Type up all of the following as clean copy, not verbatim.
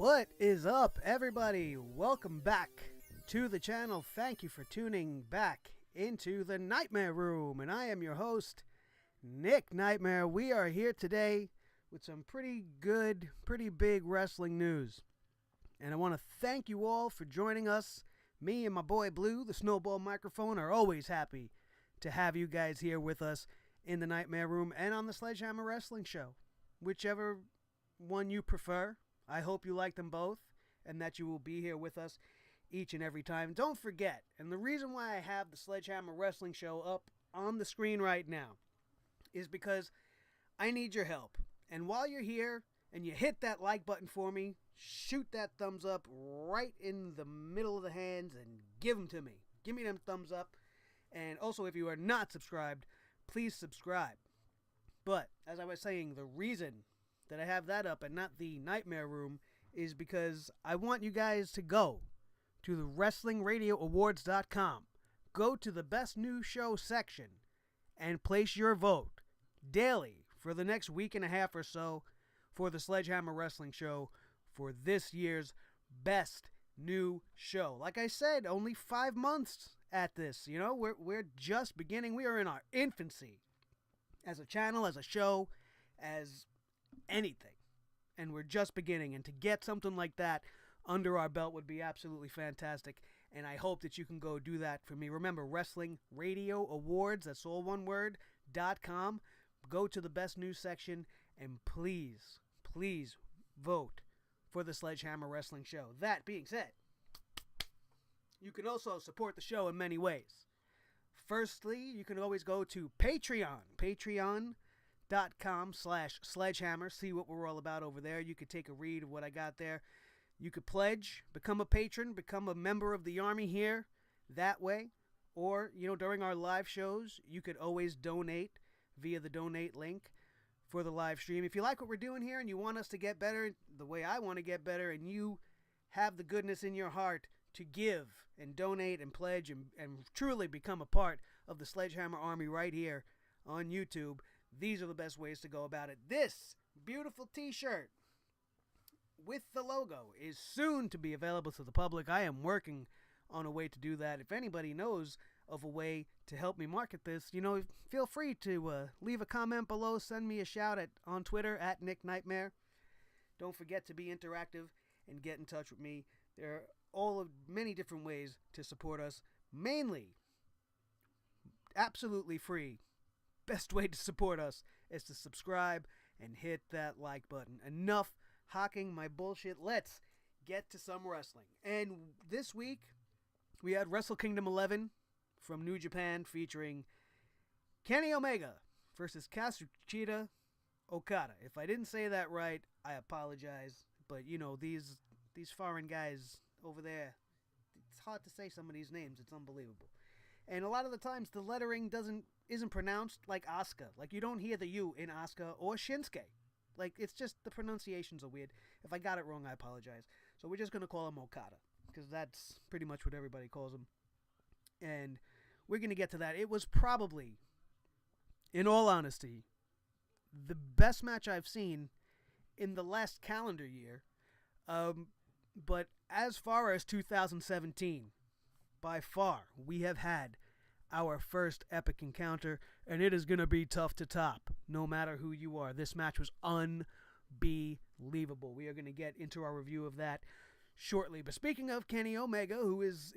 What is up, everybody? Welcome back to the channel. Thank you for tuning back into the Nightmare Room, and I am your host, Nick Nightmare. We are here today with some pretty good, pretty big wrestling news, and I want to thank you all for joining us. Me and my boy Blue, the Snowball Microphone, are always happy to have you guys here with us in the Nightmare Room and on the Sledgehammer Wrestling Show, whichever one you prefer. I hope you like them both and that you will be here with us each and every time. Don't forget, and the reason why I have the Sledgehammer Wrestling Show up on the screen right now is because I need your help. And while you're here and you hit that like button for me, shoot that thumbs up right in the middle of the hands and give them to me. Give me them thumbs up. And also, if you are not subscribed, please subscribe. But, as I was saying, the reason that I have that up and not the Nightmare Room is because I want you guys to go to the WrestlingRadioAwards.com. Go to the Best New Show section and place your vote daily for the next week and a half or so for the Sledgehammer Wrestling Show for this year's Best New Show. Like I said, only 5 months at this. You know, we're just beginning. We are in our infancy as a channel, as a show, as anything, and we're just beginning, and to get something like that under our belt would be absolutely fantastic, and I hope that you can go do that for me. Remember, Wrestling Radio Awards, that's all one word, .com. Go to the Best News section and please vote for the Sledgehammer Wrestling Show. That being said, you can also support the show in many ways. Firstly, you can always go to patreon.com/sledgehammer. See what we're all about over there. You could take a read of what I got there. You could pledge, become a patron, become a member of the army here that way. Or, you know, during our live shows, you could always donate via the donate link for the live stream. If you like what we're doing here and you want us to get better the way I want to get better, and you have the goodness in your heart to give and donate and pledge and truly become a part of the Sledgehammer Army right here on YouTube, these are the best ways to go about it. This beautiful t-shirt with the logo is soon to be available to the public. I am working on a way to do that. If anybody knows of a way to help me market this, you know, feel free to leave a comment below, send me a shout on Twitter at Nick Nightmare. Don't forget to be interactive and get in touch with me. There are many different ways to support us, mainly absolutely free. Best way to support us is to subscribe and hit that like button. Enough hawking my bullshit. Let's get to some wrestling. And this week, we had WrestleKingdom 11 from New Japan featuring Kenny Omega versus Kazuchika Okada. If I didn't say that right, I apologize. But, you know, these foreign guys over there, it's hard to say some of these names. It's unbelievable. And a lot of the times, the lettering isn't pronounced like Asuka. Like, you don't hear the U in Asuka or Shinsuke. Like, it's just, the pronunciations are weird. If I got it wrong, I apologize. So we're just going to call him Okada, because that's pretty much what everybody calls him. And we're going to get to that. It was probably, in all honesty, the best match I've seen in the last calendar year. But as far as 2017, by far, we have had our first epic encounter, and it is going to be tough to top, no matter who you are. This match was unbelievable. We are going to get into our review of that shortly. But speaking of Kenny Omega, who is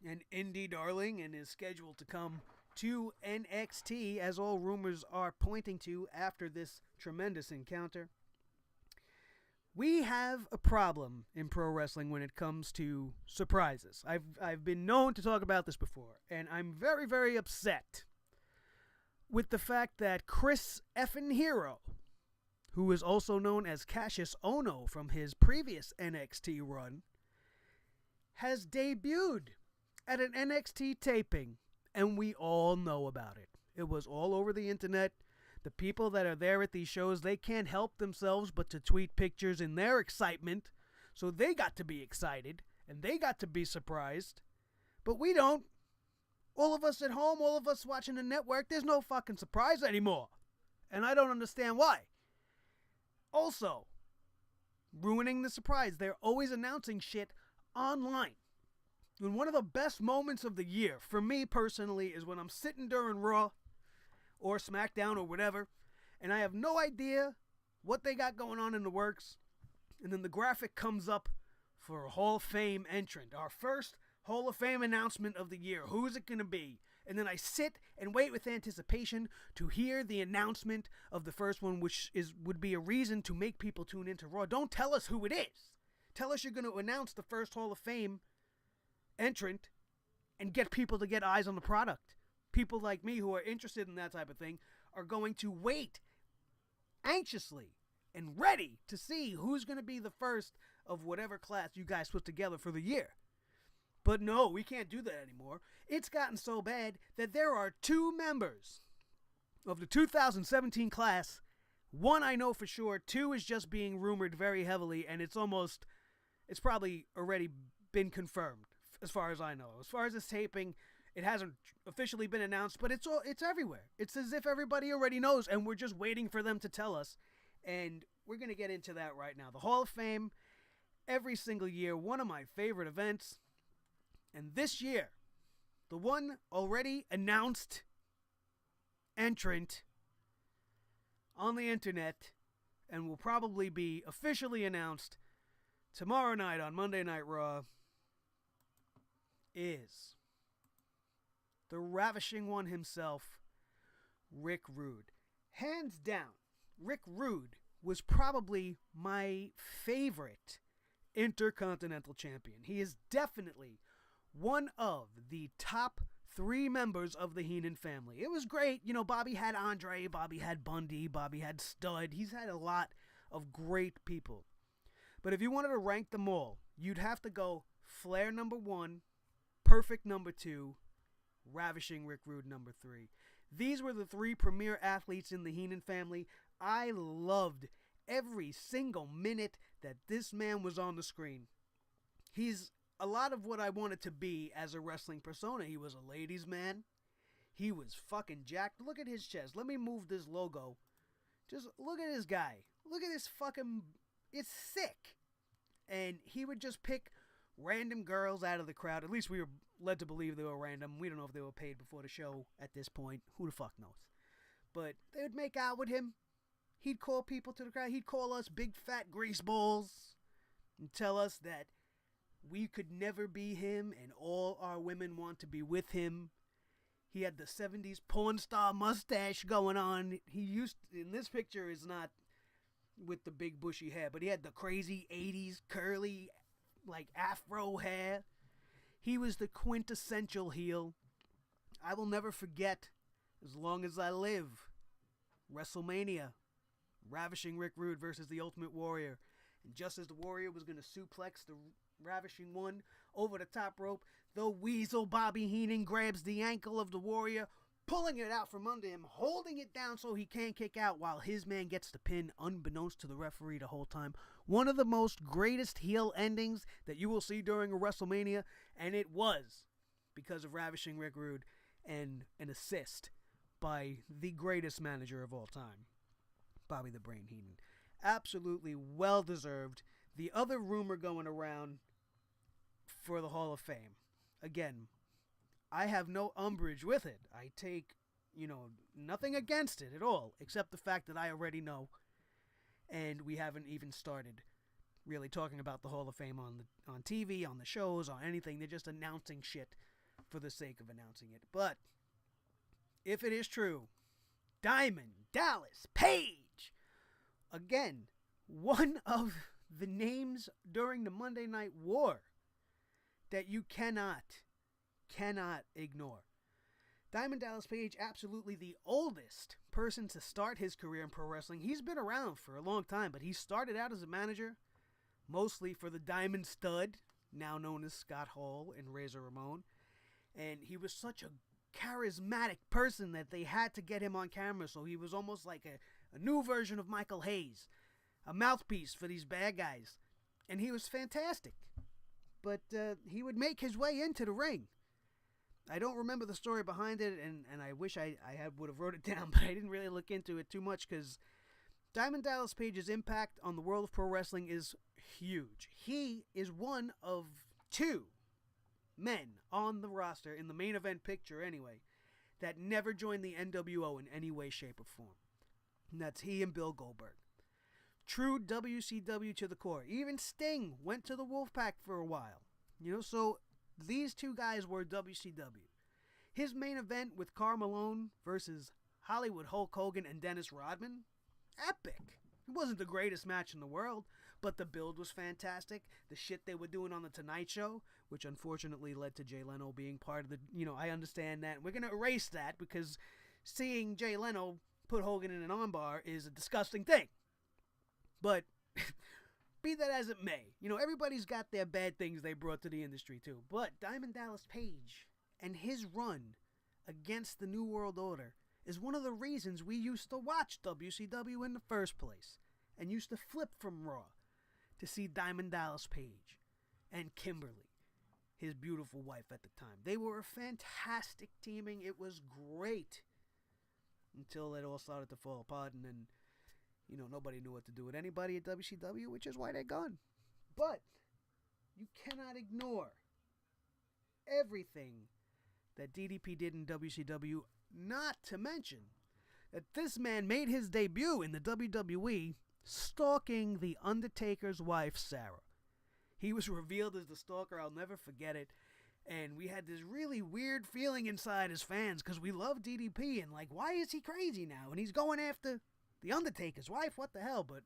an indie darling and is scheduled to come to NXT, as all rumors are pointing to after this tremendous encounter, we have a problem in pro wrestling when it comes to surprises. I've been known to talk about this before, and I'm very, very upset with the fact that Chris effin' Hero, who is also known as Cassius Ohno from his previous NXT run, has debuted at an NXT taping, and we all know about it. It was all over the internet. The people that are there at these shows, they can't help themselves but to tweet pictures in their excitement. So they got to be excited, and they got to be surprised. But we don't. All of us at home, all of us watching the network, there's no fucking surprise anymore. And I don't understand why. Also, ruining the surprise. They're always announcing shit online. And one of the best moments of the year, for me personally, is when I'm sitting during Raw or SmackDown or whatever, and I have no idea what they got going on in the works, and then the graphic comes up for a Hall of Fame entrant, our first Hall of Fame announcement of the year. Who is it going to be? And then I sit and wait with anticipation to hear the announcement of the first one, which would be a reason to make people tune into Raw. Don't tell us who it is. Tell us you're going to announce the first Hall of Fame entrant and get people to get eyes on the product. People like me who are interested in that type of thing are going to wait anxiously and ready to see who's going to be the first of whatever class you guys put together for the year. But no, we can't do that anymore. It's gotten so bad that there are 2 members of the 2017 class. 1 I know for sure. 2 is just being rumored very heavily, and it's probably already been confirmed as far as I know. As far as this taping, it hasn't officially been announced, but it's everywhere. It's as if everybody already knows, and we're just waiting for them to tell us. And we're going to get into that right now. The Hall of Fame, every single year, one of my favorite events. And this year, the one already announced entrant on the internet and will probably be officially announced tomorrow night on Monday Night Raw is the ravishing one himself, Rick Rude. Hands down, Rick Rude was probably my favorite Intercontinental Champion. He is definitely one of the top 3 members of the Heenan family. It was great. You know, Bobby had Andre, Bobby had Bundy, Bobby had Stud. He's had a lot of great people. But if you wanted to rank them all, you'd have to go Flair number 1, Perfect number 2, Ravishing Rick Rude number 3. These were the 3 premier athletes in the Heenan family. I loved every single minute that this man was on the screen. He's a lot of what I wanted to be as a wrestling persona. He was a ladies' man. He was fucking jacked. Look at his chest. Let me move this logo. Just look at this guy. Look at this fucking... It's sick. And he would just pick random girls out of the crowd. At least we were led to believe they were random. We don't know if they were paid before the show at this point. Who the fuck knows? But they would make out with him. He'd call people to the crowd. He'd call us big fat grease balls and tell us that we could never be him and all our women want to be with him. He had the 70s porn star mustache going on. In this picture is not with the big bushy hair, but he had the crazy 80s curly, like afro hair. He was the quintessential heel. I will never forget, as long as I live, WrestleMania. Ravishing Rick Rude versus the Ultimate Warrior. And just as the Warrior was going to suplex the Ravishing One over the top rope, the Weasel Bobby Heenan grabs the ankle of the Warrior, pulling it out from under him, holding it down so he can't kick out while his man gets the pin unbeknownst to the referee the whole time. One of the most greatest heel endings that you will see during a WrestleMania, and it was because of Ravishing Rick Rude and an assist by the greatest manager of all time, Bobby the Brain Heenan. Absolutely well-deserved. The other rumor going around for the Hall of Fame, again, I have no umbrage with it. I take, nothing against it at all, except the fact that I already know, and we haven't even started really talking about the Hall of Fame on TV, on the shows, on anything. They're just announcing shit for the sake of announcing it. But if it is true, Diamond Dallas Page, again, one of the names during the Monday Night War that you cannot ignore. Diamond Dallas Page, absolutely the oldest person to start his career in pro wrestling. He's been around for a long time, but he started out as a manager, mostly for the Diamond Stud, now known as Scott Hall and Razor Ramon. And he was such a charismatic person that they had to get him on camera, so he was almost like a new version of Michael Hayes, a mouthpiece for these bad guys. And he was fantastic. But he would make his way into the ring. I don't remember the story behind it, and I wish I would have wrote it down, but I didn't really look into it too much because Diamond Dallas Page's impact on the world of pro wrestling is huge. He is one of two men on the roster, in the main event picture anyway, that never joined the NWO in any way, shape, or form. And that's he and Bill Goldberg. True WCW to the core. Even Sting went to the Wolfpack for a while. So these two guys were WCW. His main event with Karl Malone versus Hollywood Hulk Hogan and Dennis Rodman, epic. It wasn't the greatest match in the world, but the build was fantastic. The shit they were doing on the Tonight Show, which unfortunately led to Jay Leno being part of the, I understand that. We're going to erase that because seeing Jay Leno put Hogan in an armbar is a disgusting thing. But be that as it may, everybody's got their bad things they brought to the industry too. But Diamond Dallas Page and his run against the New World Order is one of the reasons we used to watch WCW in the first place and used to flip from Raw to see Diamond Dallas Page and Kimberly, his beautiful wife at the time. They were a fantastic teaming. It was great until it all started to fall apart, and then, nobody knew what to do with anybody at WCW, which is why they're gone. But you cannot ignore everything that DDP did in WCW, not to mention that this man made his debut in the WWE stalking The Undertaker's wife, Sarah. He was revealed as the stalker. I'll never forget it. And we had this really weird feeling inside as fans because we love DDP and why is he crazy now? And he's going after The Undertaker's wife? What the hell? But,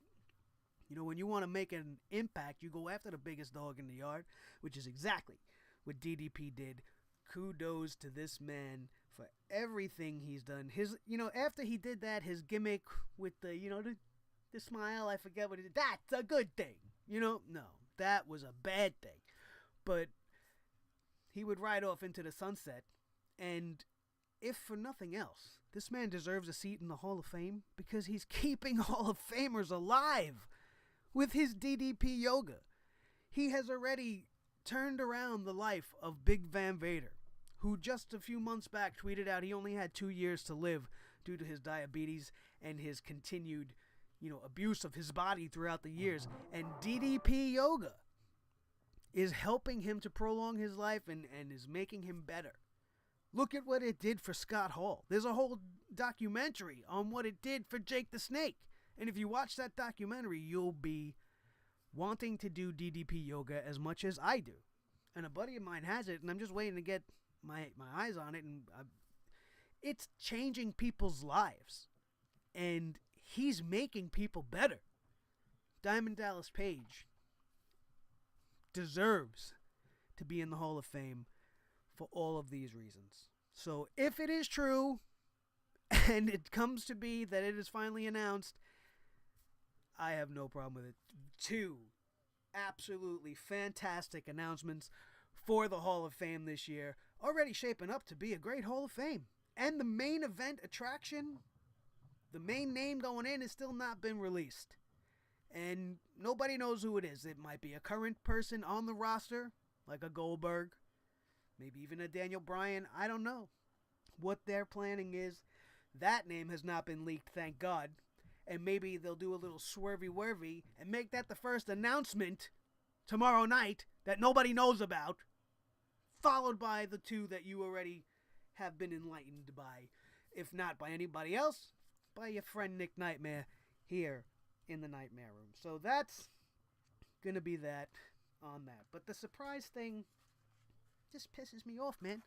when you want to make an impact, you go after the biggest dog in the yard, which is exactly what DDP did. Kudos to this man for everything he's done. His, after he did that, his gimmick with the smile, I forget what it is. That's a good thing. No, that was a bad thing. But he would ride off into the sunset, and if for nothing else, this man deserves a seat in the Hall of Fame because he's keeping Hall of Famers alive with his DDP yoga. He has already turned around the life of Big Van Vader, who just a few months back tweeted out he only had 2 years to live due to his diabetes and his continued, abuse of his body throughout the years. And DDP yoga is helping him to prolong his life and is making him better. Look at what it did for Scott Hall. There's a whole documentary on what it did for Jake the Snake. And if you watch that documentary, you'll be wanting to do DDP yoga as much as I do. And a buddy of mine has it, and I'm just waiting to get my eyes on it. And it's changing people's lives. And he's making people better. Diamond Dallas Page deserves to be in the Hall of Fame for all of these reasons. So if it is true, and it comes to be that it is finally announced, I have no problem with it. 2 absolutely fantastic announcements for the Hall of Fame this year, already shaping up to be a great Hall of Fame. And the main event attraction, the main name going in, has still not been released. And nobody knows who it is. It might be a current person on the roster, like a Goldberg, maybe even a Daniel Bryan. I don't know what their planning is. That name has not been leaked, thank God. And maybe they'll do a little swervy-wervy and make that the first announcement tomorrow night that nobody knows about, followed by the 2 that you already have been enlightened by. If not by anybody else, by your friend Nick Nightmare here in the Nightmare Room. So that's going to be that on that. But the surprise thing just pisses me off, man.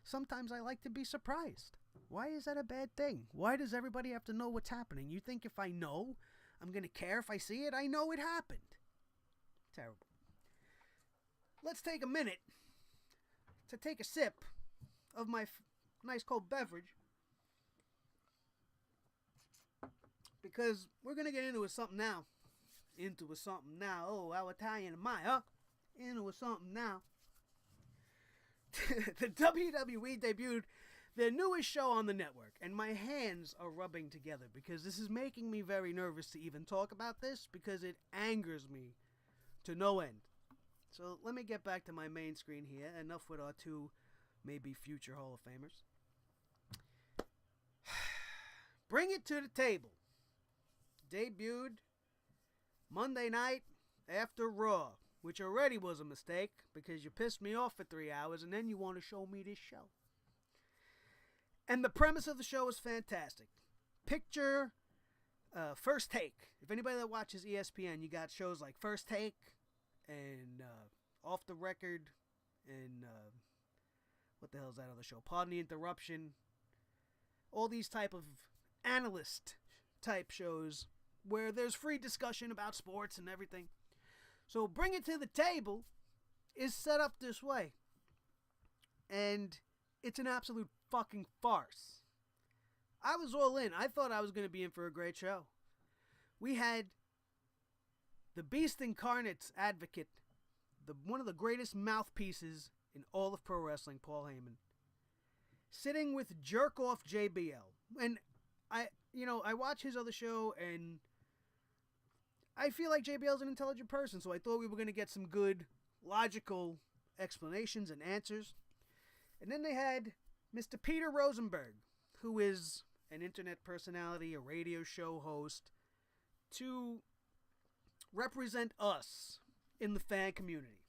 Sometimes I like to be surprised. Why is that a bad thing? Why does everybody have to know what's happening? You think if I know, I'm going to care if I see it? I know it happened. Terrible. Let's take a minute to take a sip of my nice cold beverage, because we're going to get into something now. Oh, how Italian am I, huh? Into something now. The WWE debuted their newest show on the network, and my hands are rubbing together because this is making me very nervous to even talk about this because it angers me to no end. So let me get back to my main screen here. Enough with our 2 maybe future Hall of Famers. Bring it to the table. debuted Monday night after Raw, which already was a mistake because you pissed me off for 3 hours and then you want to show me this show. And the premise of the show is fantastic. Picture First Take. If anybody that watches ESPN, you got shows like First Take and Off the Record and what the hell is that other show? Pardon the Interruption. All these type of analyst type shows where there's free discussion about sports and everything. So Bring It to the Table is set up this way. And it's an absolute fucking farce. I was all in. I thought I was going to be in for a great show. We had the Beast Incarnate's advocate, one of the greatest mouthpieces in all of pro wrestling, Paul Heyman, sitting with jerk-off JBL. And I watch his other show, and I feel like JBL's an intelligent person, so I thought we were going to get some good, logical explanations and answers. And then they had Mr. Peter Rosenberg, who is an internet personality, a radio show host, to represent us in the fan community.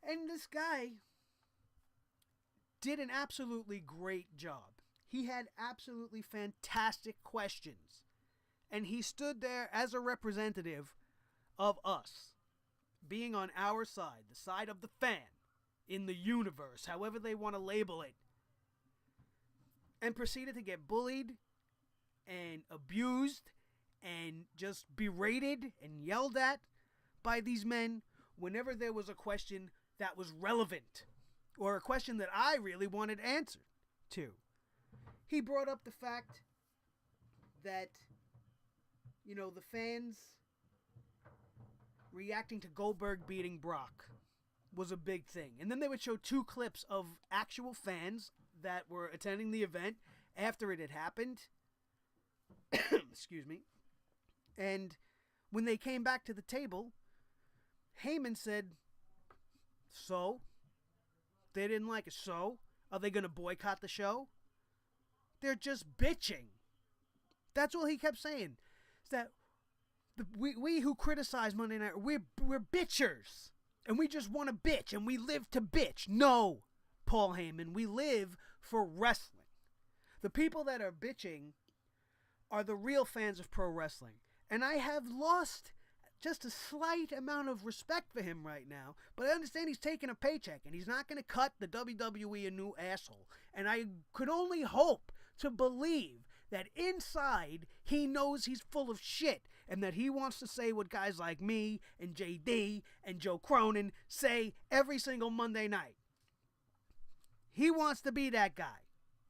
And this guy did an absolutely great job. He had absolutely fantastic questions. And he stood there as a representative of us, being on our side, the side of the fan, in the universe, however they want to label it, and proceeded to get bullied and abused and just berated and yelled at by these men whenever there was a question that was relevant or a question that I really wanted answered to. He brought up the fact that, the fans reacting to Goldberg beating Brock was a big thing. And then they would show 2 clips of actual fans that were attending the event after it had happened. Excuse me. And when they came back to the table, Heyman said, so? They didn't like it. So? Are they going to boycott the show? They're just bitching. That's all he kept saying. Is that we who criticize Monday Night, we're bitchers. And we just want to bitch. And we live to bitch. No, Paul Heyman. We live for wrestling. The people that are bitching are the real fans of pro wrestling. And I have lost just a slight amount of respect for him right now. But I understand he's taking a paycheck. And he's not going to cut the WWE a new asshole. And I could only hope to believe that inside he knows he's full of shit. And that he wants to say what guys like me and JD and Joe Cronin say every single Monday night. He wants to be that guy.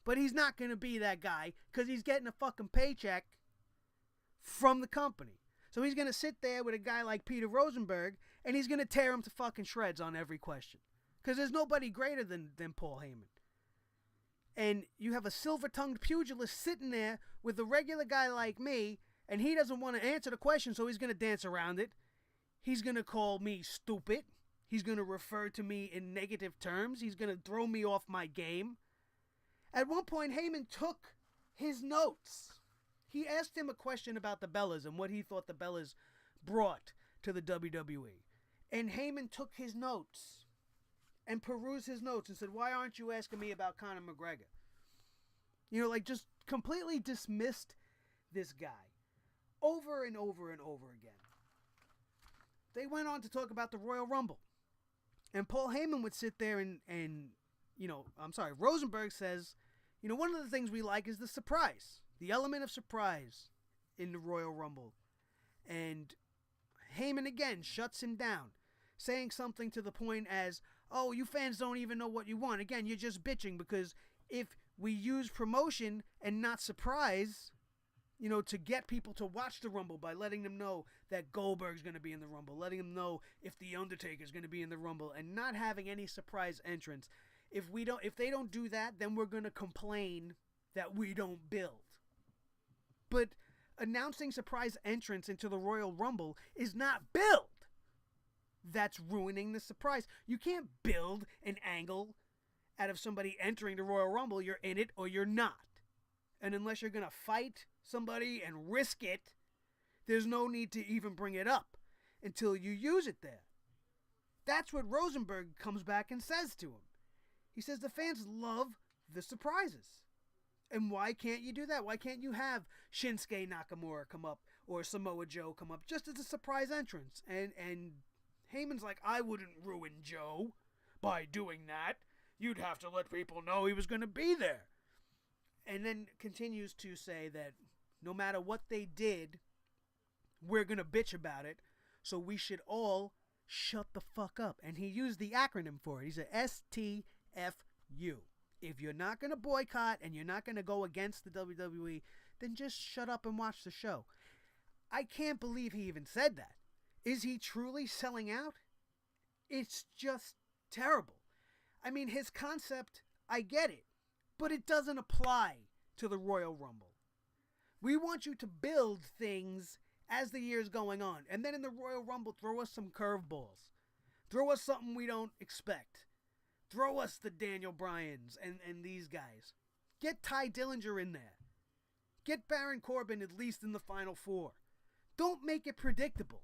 But he's not going to be that guy because he's getting a fucking paycheck from the company. So he's going to sit there with a guy like Peter Rosenberg and he's going to tear him to fucking shreds on every question. Because there's nobody greater than Paul Heyman. And you have a silver-tongued pugilist sitting there with a regular guy like me, and he doesn't want to answer the question, so he's going to dance around it. He's going to call me stupid. He's going to refer to me in negative terms. He's going to throw me off my game. At one point, Heyman took his notes. He asked him a question about the Bellas and what he thought the Bellas brought to the WWE. And Heyman took his notes and perused his notes and said, why aren't you asking me about Conor McGregor? Just completely dismissed this guy over and over and over again. They went on to talk about the Royal Rumble. And Paul Heyman would sit there Rosenberg says, one of the things we like is the surprise. The element of surprise in the Royal Rumble. And Heyman again shuts him down, saying something to the point as, oh, you fans don't even know what you want. Again, you're just bitching because if we use promotion and not surprise, to get people to watch the Rumble by letting them know that Goldberg's going to be in the Rumble, letting them know if The Undertaker's going to be in the Rumble, and not having any surprise entrance. If they don't do that, then we're going to complain that we don't build. But announcing surprise entrance into the Royal Rumble is not build. That's ruining the surprise. You can't build an angle out of somebody entering the Royal Rumble. You're in it or you're not. And unless you're going to fight somebody and risk it there's no need to even bring it up until you use it there. That's what Rosenberg comes back and says to him. He says the fans love the surprises. And why can't you do that? Why can't you have Shinsuke Nakamura come up or Samoa Joe come up just as a surprise entrance? And Heyman's like, I wouldn't ruin Joe by doing that. You'd have to let people know he was going to be there. And then continues to say that no matter what they did, we're going to bitch about it. So we should all shut the fuck up. And he used the acronym for it. He said STFU. If you're not going to boycott and you're not going to go against the WWE, then just shut up and watch the show. I can't believe he even said that. Is he truly selling out? It's just terrible. I mean, his concept, I get it, but it doesn't apply to the Royal Rumble. We want you to build things as the year's going on, and then in the Royal Rumble, throw us some curveballs. Throw us something we don't expect. Throw us the Daniel Bryans and these guys. Get Ty Dillinger in there. Get Baron Corbin at least in the Final Four. Don't make it predictable.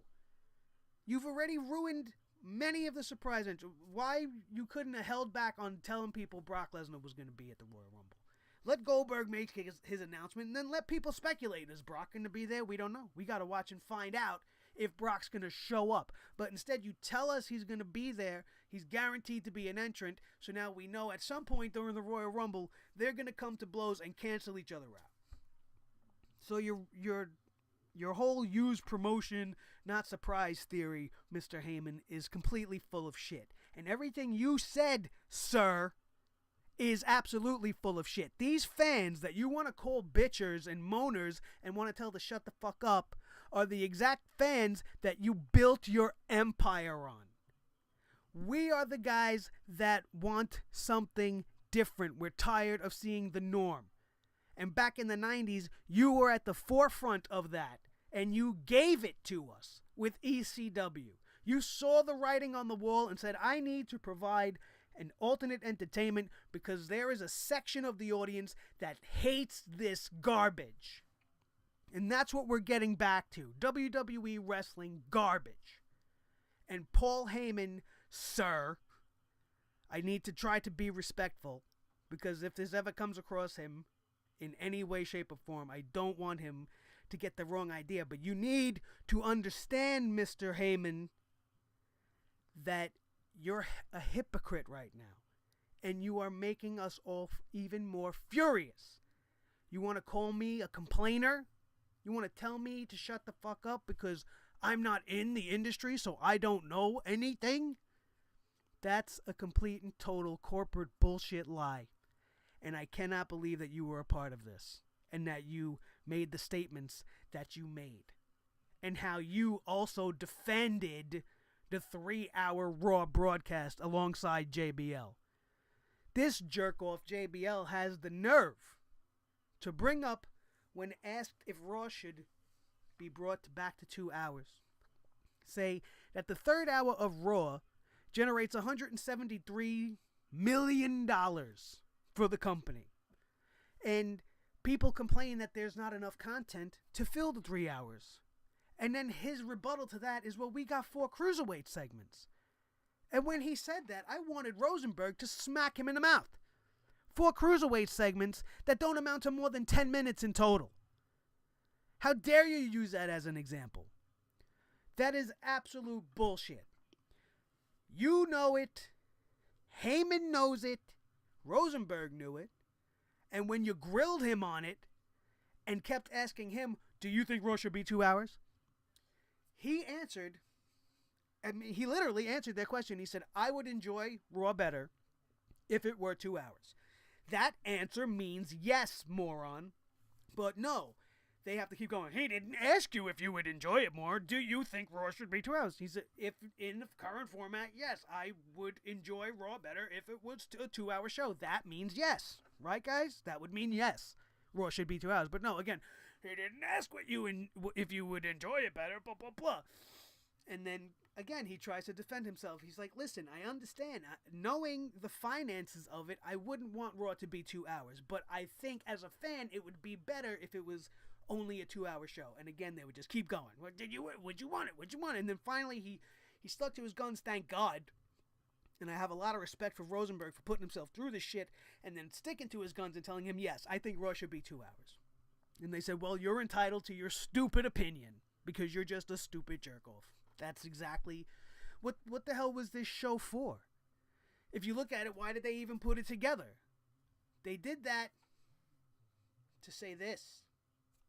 You've already ruined many of the surprise entries. Why you couldn't have held back on telling people Brock Lesnar was going to be at the Royal Rumble? Let Goldberg make his announcement and then let people speculate. Is Brock going to be there? We don't know. We got to watch and find out if Brock's going to show up. But instead you tell us he's going to be there. He's guaranteed to be an entrant. So now we know at some point during the Royal Rumble, they're going to come to blows and cancel each other out. So your whole use promotion, not surprise theory, Mr. Heyman, is completely full of shit. And everything you said, sir, is absolutely full of shit. These fans that you want to call bitchers and moaners and want to tell to shut the fuck up are the exact fans that you built your empire on. We are the guys that want something different. We're tired of seeing the norm. And back in the 90s, you were at the forefront of that. And you gave it to us with ECW. You saw the writing on the wall and said, I need to provide an alternate entertainment because there is a section of the audience that hates this garbage. And that's what we're getting back to. WWE wrestling garbage. And Paul Heyman, sir, I need to try to be respectful because if this ever comes across him in any way, shape, or form, I don't want him to get the wrong idea. But you need to understand, Mr. Heyman, that you're a hypocrite right now. And you are making us all even more furious. You want to call me a complainer? You want to tell me to shut the fuck up because I'm not in the industry so I don't know anything? That's a complete and total corporate bullshit lie. And I cannot believe that you were a part of this. And that you made the statements that you made. And how you also defended the 3-hour Raw broadcast alongside JBL. This jerk-off JBL has the nerve to bring up, when asked if Raw should be brought back to 2 hours, say that the third hour of Raw generates $173 million for the company. And people complain that there's not enough content to fill the 3 hours. And then his rebuttal to that is, well, we got 4 cruiserweight segments. And when he said that, I wanted Rosenberg to smack him in the mouth. 4 cruiserweight segments that don't amount to more than 10 minutes in total. How dare you use that as an example? That is absolute bullshit. You know it. Heyman knows it. Rosenberg knew it. And when you grilled him on it and kept asking him, do you think Raw should be 2 hours? He answered, I mean, he literally answered their question. He said, I would enjoy Raw better if it were 2 hours. That answer means yes, moron. But no, they have to keep going. He didn't ask you if you would enjoy it more. Do you think Raw should be 2 hours? He said, if in the current format, yes, I would enjoy Raw better if it was a 2 hour show. That means yes. Right, guys? That would mean yes. Raw should be 2 hours. But no, again, he didn't ask if you would enjoy it better, blah, blah, blah. And then, again, he tries to defend himself. He's like, listen, I understand. Knowing the finances of it, I wouldn't want Raw to be 2 hours. But I think as a fan, it would be better if it was only a 2-hour show. And again, they would just keep going. Would you want it? Would you want it? And then finally, he stuck to his guns, thank God. And I have a lot of respect for Rosenberg for putting himself through this shit and then sticking to his guns and telling him, yes, I think Raw should be 2 hours. And they said, well, you're entitled to your stupid opinion because you're just a stupid jerk-off. That's exactly what the hell was this show for? If you look at it, why did they even put it together? They did that to say this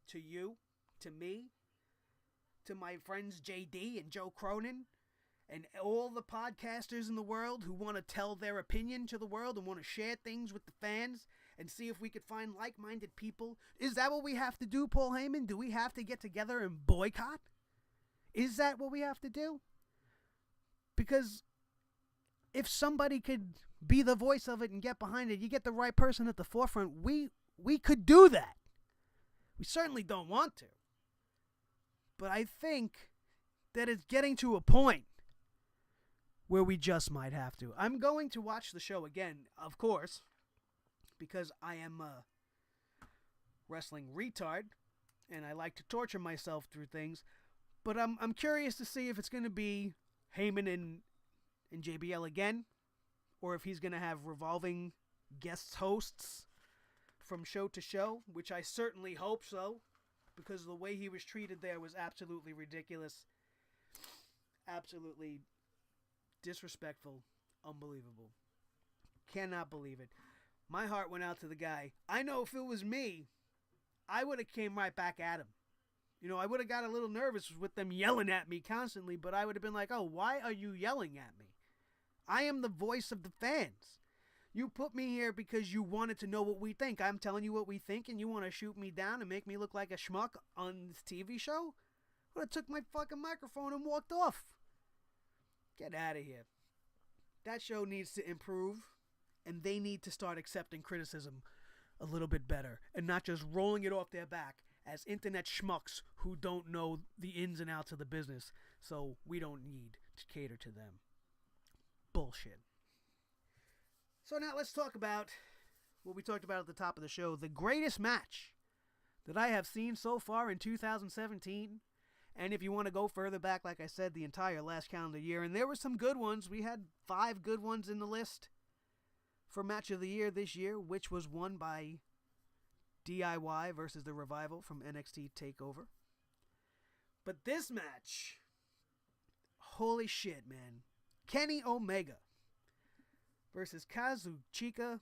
to you, to me, to my friends JD and Joe Cronin, and all the podcasters in the world who want to tell their opinion to the world and want to share things with the fans and see if we could find like-minded people. Is that what we have to do, Paul Heyman? Do we have to get together and boycott? Is that what we have to do? Because if somebody could be the voice of it and get behind it, you get the right person at the forefront, we could do that. We certainly don't want to. But I think that it's getting to a point where we just might have to. I'm going to watch the show again, of course, because I am a wrestling retard, and I like to torture myself through things. But I'm curious to see if it's going to be Heyman and JBL again, or if he's going to have revolving guest hosts from show to show, which I certainly hope so, because the way he was treated there was absolutely ridiculous. Absolutely disrespectful. Unbelievable. Cannot believe it. My heart went out to the guy. I know if it was me, I would have came right back at him. You know, I would have got a little nervous with them yelling at me constantly, but I would have been like, oh, why are you yelling at me? I am the voice of the fans. You put me here because you wanted to know what we think. I'm telling you what we think, and you want to shoot me down and make me look like a schmuck on this TV show? I would have took my fucking microphone and walked off. Get out of here. That show needs to improve, and they need to start accepting criticism a little bit better and not just rolling it off their back as internet schmucks who don't know the ins and outs of the business, so we don't need to cater to them. Bullshit. So now let's talk about what we talked about at the top of the show, the greatest match that I have seen so far in 2017. And if you want to go further back, like I said, the entire last calendar year, and there were some good ones. We had 5 good ones in the list for Match of the Year this year, which was won by DIY versus The Revival from NXT TakeOver. But this match, holy shit, man. Kenny Omega versus Kazuchika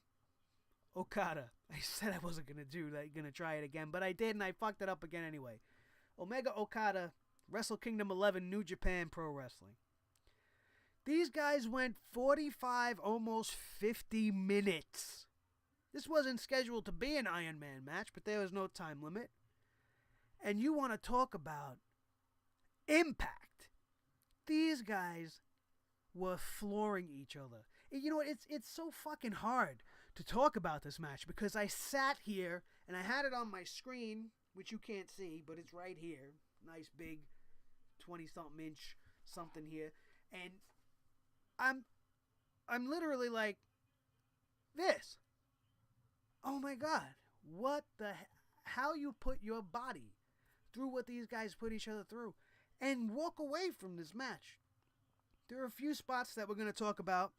Okada. I said I wasn't going to do that, going to try it again, but I did, and I fucked it up again anyway. Omega Okada, WrestleKingdom 11, New Japan Pro Wrestling. These guys went 45, almost 50 minutes. This wasn't scheduled to be an Iron Man match, but there was no time limit. And you want to talk about impact. These guys were flooring each other. You know what? It's so fucking hard to talk about this match because I sat here and I had it on my screen, which you can't see, but it's right here. Nice big 20-something inch something here. And I'm literally like this. Oh my God. How you put your body through what these guys put each other through and walk away from this match. There are a few spots that we're going to talk about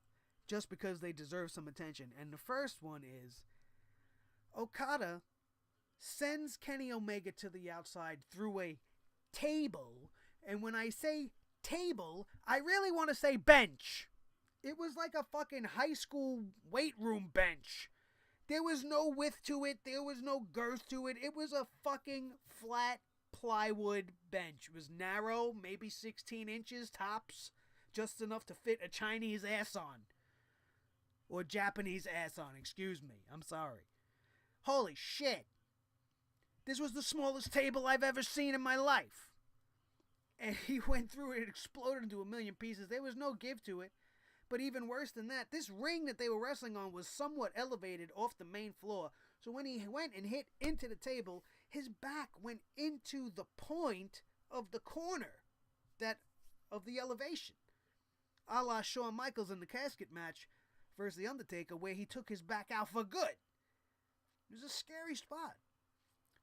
just because they deserve some attention. And the first one is Okada sends Kenny Omega to the outside through a table. And when I say table, I really want to say bench. It was like a fucking high school weight room bench. There was no width to it. There was no girth to it. It was a fucking flat plywood bench. It was narrow, maybe 16 inches tops. Just enough to fit a Chinese ass on. Or Japanese ass on, excuse me. I'm sorry. Holy shit. This was the smallest table I've ever seen in my life. And he went through it and exploded into a million pieces. There was no give to it. But even worse than that, this ring that they were wrestling on was somewhat elevated off the main floor. So when he went and hit into the table, his back went into the point of the corner of the elevation. A la Shawn Michaels in the casket match versus The Undertaker, where he took his back out for good. It was a scary spot.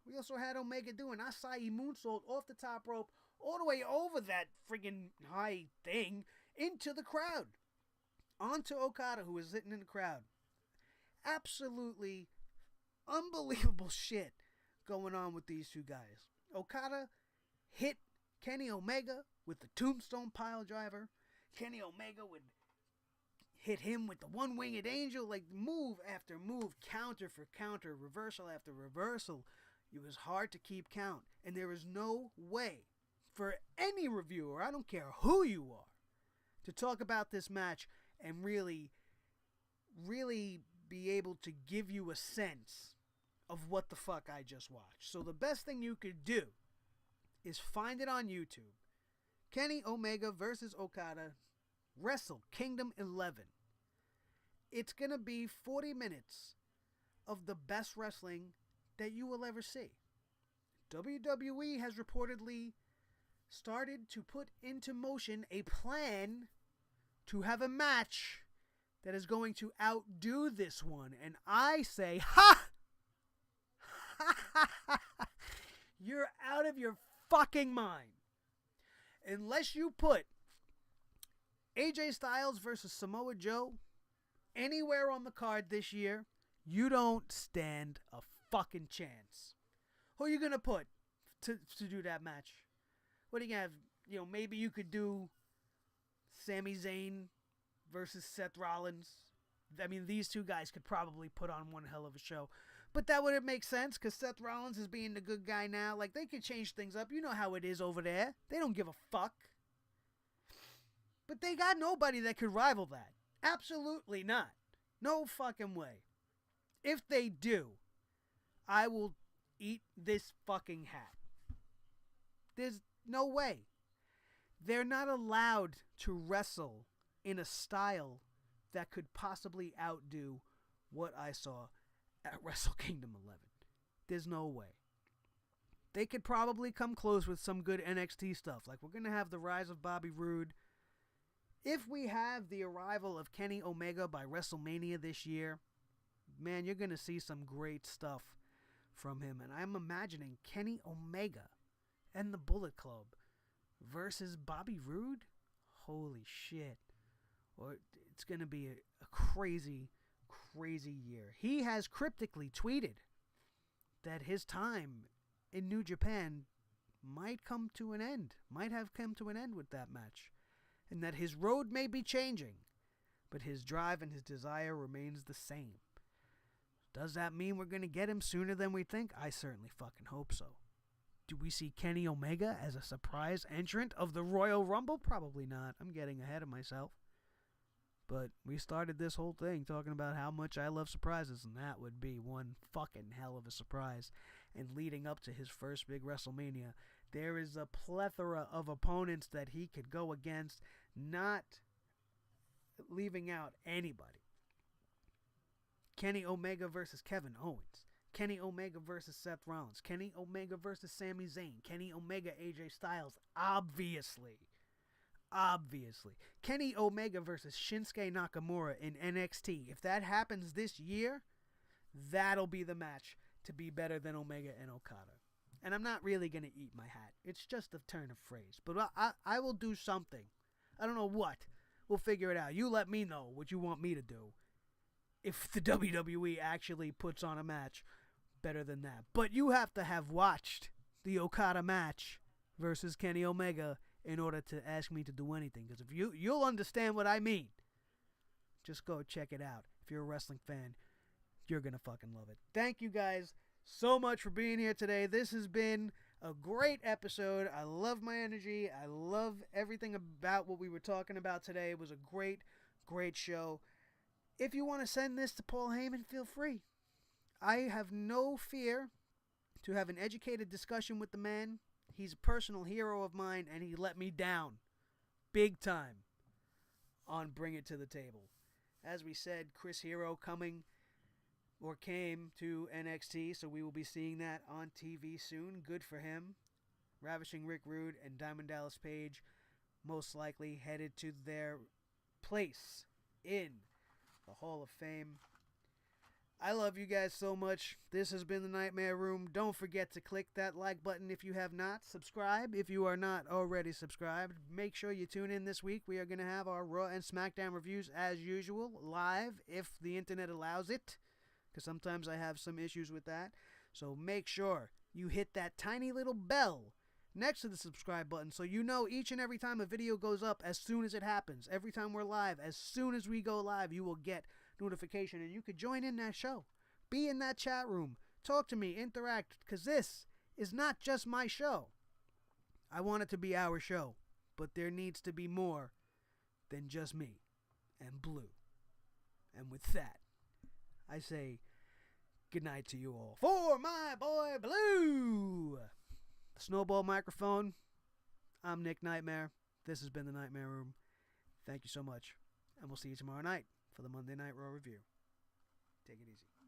We also had Omega do an Acai moonsault off the top rope all the way over that friggin' high thing into the crowd. Onto Okada, who was sitting in the crowd. Absolutely unbelievable shit going on with these two guys. Okada hit Kenny Omega with the tombstone pile driver. Kenny Omega would hit him with the one-winged angel, like move after move, counter for counter, reversal after reversal. It was hard to keep count, and there is no way for any reviewer, I don't care who you are, to talk about this match and really be able to give you a sense of what the fuck I just watched. So the best thing you could do is find it on YouTube. Kenny Omega versus Okada, WrestleKingdom 11. It's going to be 40 minutes of the best wrestling that you will ever see. WWE has reportedly started to put into motion a plan to have a match that is going to outdo this one. And I say, ha! You're out of your fucking mind. Unless you put AJ Styles versus Samoa Joe anywhere on the card this year, you don't stand a fucking chance. Who are you going to put to do that match? What are you going to have? Maybe you could do Sami Zayn versus Seth Rollins. I mean, these two guys could probably put on one hell of a show. But that wouldn't make sense because Seth Rollins is being the good guy now. Like, they could change things up. You know how it is over there. They don't give a fuck. But they got nobody that could rival that. Absolutely not. No fucking way. If they do, I will eat this fucking hat. There's no way. They're not allowed to wrestle in a style that could possibly outdo what I saw at WrestleKingdom 11. There's no way. They could probably come close with some good NXT stuff. Like, we're going to have the rise of Bobby Roode. If we have the arrival of Kenny Omega by WrestleMania this year, man, you're going to see some great stuff from him. And I'm imagining Kenny Omega and the Bullet Club versus Bobby Roode. Holy shit. Or it's going to be a crazy, crazy year. He has cryptically tweeted that his time in New Japan might come to an end. Might have come to an end with that match. And that his road may be changing, but his drive and his desire remains the same. Does that mean we're going to get him sooner than we think? I certainly fucking hope so. Do we see Kenny Omega as a surprise entrant of the Royal Rumble? Probably not. I'm getting ahead of myself. But we started this whole thing talking about how much I love surprises, and that would be one fucking hell of a surprise. And leading up to his first big WrestleMania, there is a plethora of opponents that he could go against, not leaving out anybody. Kenny Omega versus Kevin Owens. Kenny Omega versus Seth Rollins. Kenny Omega versus Sami Zayn. Kenny Omega, AJ Styles. Obviously. Kenny Omega versus Shinsuke Nakamura in NXT. If that happens this year, that'll be the match to be better than Omega and Okada. And I'm not really going to eat my hat. It's just a turn of phrase. But I will do something. I don't know what. We'll figure it out. You let me know what you want me to do if the WWE actually puts on a match better than that. But you have to have watched the Okada match versus Kenny Omega in order to ask me to do anything. Because if you'll understand what I mean. Just go check it out. If you're a wrestling fan, you're going to fucking love it. Thank you guys so much for being here today. This has been a great episode. I love my energy. I love everything about what we were talking about today. It was a great, great show. If you want to send this to Paul Heyman, feel free. I have no fear to have an educated discussion with the man. He's a personal hero of mine, and he let me down big time on Bring It to the Table. As we said, Chris Hero came to NXT, so we will be seeing that on TV soon. Good for him. Ravishing Rick Rude and Diamond Dallas Page most likely headed to their place in the Hall of Fame. I love you guys so much. This has been the Nightmare Room. Don't forget to click that like button if you have not. Subscribe if you are not already subscribed. Make sure you tune in this week. We are going to have our Raw and SmackDown reviews as usual, live if the internet allows it, because sometimes I have some issues with that. So make sure you hit that tiny little bell next to the subscribe button so you know each and every time a video goes up as soon as it happens. Every time we're live, as soon as we go live, you will get notification and you could join in that show. Be in that chat room. Talk to me. Interact. Because this is not just my show. I want it to be our show. But there needs to be more than just me and Blue. And with that, I say good night to you all. For my boy Blue, the Snowball microphone, I'm Nick Nightmare. This has been the Nightmare Room. Thank you so much. And we'll see you tomorrow night for the Monday Night Raw review. Take it easy.